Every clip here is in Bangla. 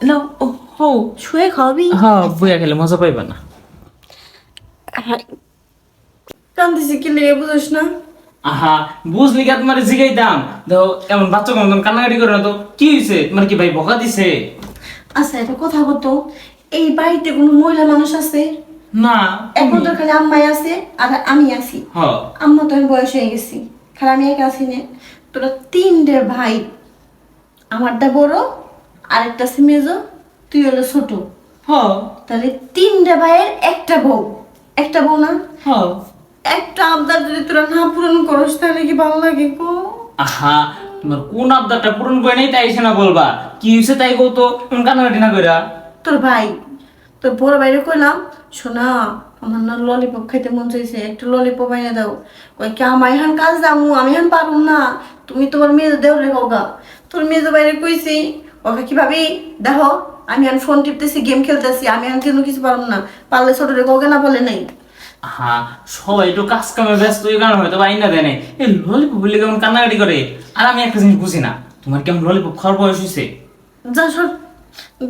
নাও ও হো শুয়ে খাওয়াবি? হ্যাঁ বইয়া খেলে মজা পাইবা না। কান্দিছি কি লেগে বুঝোস না? আহা বুঝলি কি তোমার জিগাইতাম দেখো এমন বাচ্চা মতন কান্নাকাটি করে না তো কি হয়েছে তোমার কি ভাই বকা দিছে? আচ্ছা একটা কথা বলতো, এই বাড়িতে কোনো মহিলা মানুষ আছে? না এখন তো খালি আম্মাই আছে আর আমি আছি। হ্যাঁ আম্মা তো আমি বয়স হয়ে গেছি, খালি আমি একা আছি না। তোরা তিনটে ভাই, আমারটা বড়, আরেকটা আছে মেজো, তুই হলো ছোট। হ্যাঁ তাহলে তিনটে ভাইয়ের একটা বউ, একটা বউ না? হ্যাঁ একটা আবদার যদি তোরা না পূরণ করস তাহলে কি ভালো লাগে গো? আহা তোমার কোন আবদারটা পূরণ করে নেই তাই এসে না বলবা কি হয়েছে তাই কও তো এমন কান্নাকাটি না কইরা। তোর ভাই, তোর বড় ভাইরে কইলাম, শোনা আমার না ললিপপ খাইতে মন চাইছে, একটা ললিপপ এনে দাও। কই কি আমার এখন কাজ দামু, আমি এখন পারুম না, তুমি তোমার মেয়ে দেও রে হোগা। তোর মেয়ে বাইরে কইছি, ওকে কি ভাবি দেখো আমি এখন ফোন টিপতেছি, গেম খেলতেছি, আমি এখন কিন্তু কিছু পারুম না, পারলে ছোট রে হোগা, না পারলে নাই। হ্যাঁ সবাই একটু কাজ কামে ব্যস্ত এই কারণে হয়তো বা আইনা দেয় নাই এই ললিপপ বলে কেমন কান্নাকাটি করে। আর আমি একটা জিনিস বুঝি না তোমার কেমন ললিপপ খাওয়ার বয়স হয়েছে? যা সর,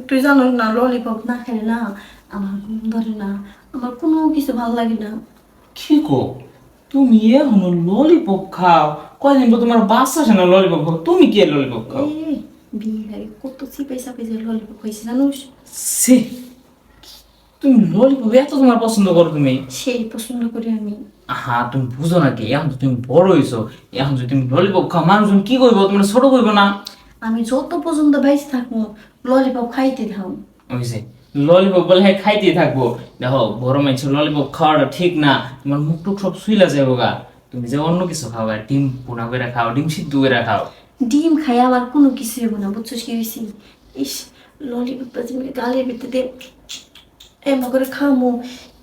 তুই জানোস না ললিপপ না খেলে না আমার ঘুম ধরে না, আমার কোনো কিছু ভালো লাগে না। কি কো তুমি এখনো ললিপপ খাও? কয়দিন পর তোমার বাচ্চা আসে না ললিপপ খাও তুমি কি ললিপপ খাও? এই বিয়ে আগে কত চিপে চাপে যে ললিপপ হয়েছে জানোস? সে তুমি ললিপপ এত তোমার পছন্দ করো তুমি? সেই পছন্দ করি আমি। হ্যাঁ তুমি বুঝো নাকি এখন তো তুমি বড় হইছো, এখন যদি তুমি ললিপপ খাও মানুষজন কি করবো তোমার ছোট করবো না? আমি যত পর্যন্ত বাইসে থাকবো ললিপপ খাইতে থাও। ওইসে ললিপপ বলে হ্যাঁ খাইতেই থাকবো। দেখো বড় মাইছে ললিপপ খাওয়াটা ঠিক না, তোমার মুখ টুক সব সুইলা যাবো গা। তুমি যে অন্য কিছু খাও আর ডিম পোনা করে খাও, ডিম সিদ্ধ করে খাও। ডিম খাই আমার কোনো কিছু হবো না, বুঝছিস কি হয়েছি? ইস, ললিপপটা যে আমি গালের ভিতরে এমন করে খামো,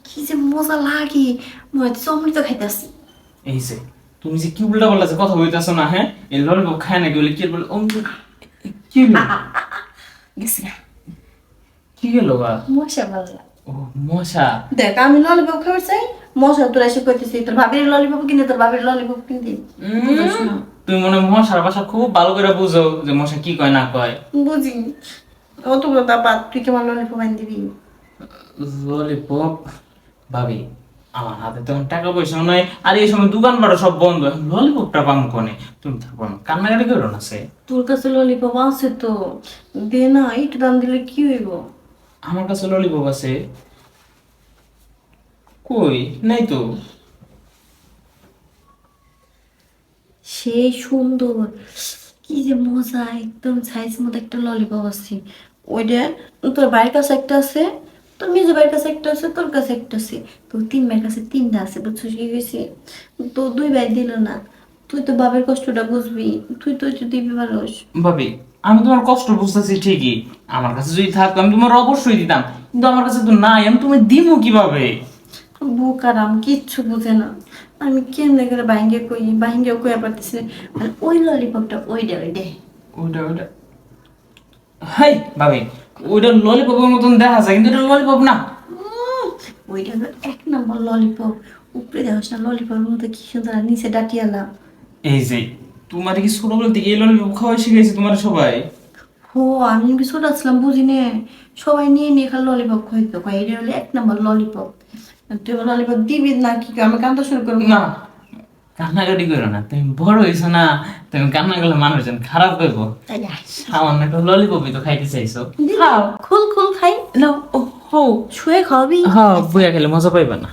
কি যে মজা লাগে, মনে হচ্ছে অমৃত খাইতেছি। এই যে তুমি যে কি উল্টা পাল্টা যে কথা বলতেছো না, হ্যাঁ এই ললিপপ খায় নাকি বলে কি বলে কি হলো? গেছি না, কি গেল গা? মশা ভালো। ও মশা। দেখ আমি ললিপপ খাবার চাই, মশা তোরা এসে করতেছি তোর ভাবির ললিপপ কিনে, তোর ভাবির ললিপপ কিনতে। বুঝছ না? তুমি মনে হয় মশার ভাষা খুব ভালো করে বুঝো যে মশা কি কয় না কয়। বুঝি, অত কথা বাদ, তুই কেমন ললিপপ আনি দিবি? ললিপপ ভাবি আমার হাতে তখন টাকা পয়সা নাই আর এই সময় দোকান বাড়া সব বন্ধ, এখন ললিপপটা পাম কোনে? তুমি থাকবো না কান্নাকাটি করো না সে। তোর কাছে ললিপপ আছে তো দে না, একটু দাম দিলে কি হইব? আমার কাছে ললিপপ আছে কই নাই তো। সেই সুন্দর, কি যে মজা, একদম সাইজ মতো একটা ললিপপ আছে। ওইটা তোর ভাইয়ের কাছে একটা আছে, তোর মেজো ভাইয়ের কাছে একটা আছে, তোর কাছে একটা আছে, তোর তিন ভাইয়ের কাছে তিনটা আছে। বুঝছিস কি হয়েছে? তো দুই ভাই দিল না, তুই তো বাবার কষ্টটা বুঝবি, তুই তো একটু দিবি পারস। ভাবি আমি তোমার কষ্ট বুঝতেছি ঠিকই, আমার কাছে যদি থাকতো আমি তোমার অবশ্যই দিতাম, কিন্তু আমার কাছে তো নাই, আমি তুমি দিমু কিভাবে? বোকারাম কিচ্ছু বুঝে না, আমি কেমনে করে বাইঙ্গে কই, বাইঙ্গেও কইয়া পারতেছি না। আর ওই ললিপপটা ওইটা ওইটা ওইটা ওইটা হাই ভাবি ওইটা ললিপপের মতন দেখা যায় কিন্তু এটা ললিপপ না। ওইটা হলো এক নম্বর ললিপপ। উপরে দেওয়াস না ললিপপের মতো কি সুন্দর, আর নিচে ডাটিয়ালা। এই যে তোমার কি ছোটবেলা থেকে এই ললিপপ খাওয়া শিখেছে তোমার সবাই? হো, আমি কি ছোট ছিলাম বুঝি নে, সবাই নিয়ে নিয়ে খালি ললিপপ খাইতো, কয় এটা হলো এক নম্বর ললিপপ। তুই ললিপপ দিবি না কি, আমি কান্দা শুরু করবো? না কান্নাকাটি করো না, তুমি বড় হয়েছো না, তুমি কান্না করলে মানুষজন খারাপ করবো। তাই সামান্য একটা ললিপপই তো খাইতে চাইছো, খাও, খুল খুল খাই। নাও ও হো শুয়ে খাওয়াবি? হ্যাঁ বইয়া খেলে মজা পাইবা না।